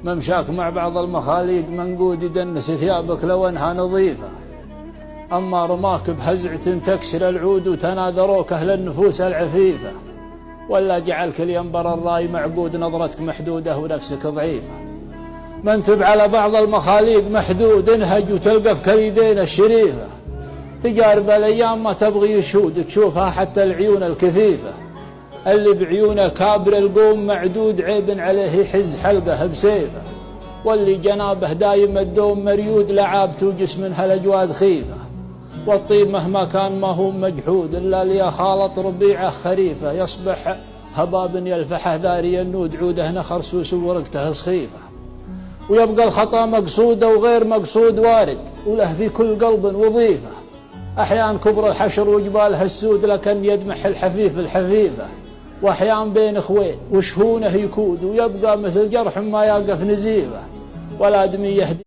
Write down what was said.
ممشاك مع بعض المخاليق منقود يدنس ثيابك لو انها نظيفة. أما رماك بهزعة تكسر العود وتناذروك أهل النفوس العفيفة، ولا جعلك الينبر الراي معقود نظرتك محدودة ونفسك ضعيفة. منتب على بعض المخاليق محدود انهج وتلقى في كاليدين الشريفة، تجارب الأيام ما تبغي يشود تشوفها حتى العيون الكثيفة. اللي بعيونه كابر القوم معدود عيب عليه يحز حلقه بسيفه، واللي جنابه دايم الدوم مريود لعاب توجس منها الأجواد خيفة. والطيب مهما كان ما هو مجحود إلا لي خالط ربيعه خريفة، يصبح هباب يلفحه ذاري النود عوده نخر سوس ورقته سخيفة. ويبقى الخطأ مقصود وغير مقصود وارد، وله في كل قلب وظيفة. أحيان كبر الحشر وجبالها السود لكن يدمح الحفيف الحفيفة، وأحيان بين إخوين وشهونه يكود ويبقى مثل جرح ما يقف نزيفة. والآدمي يهدي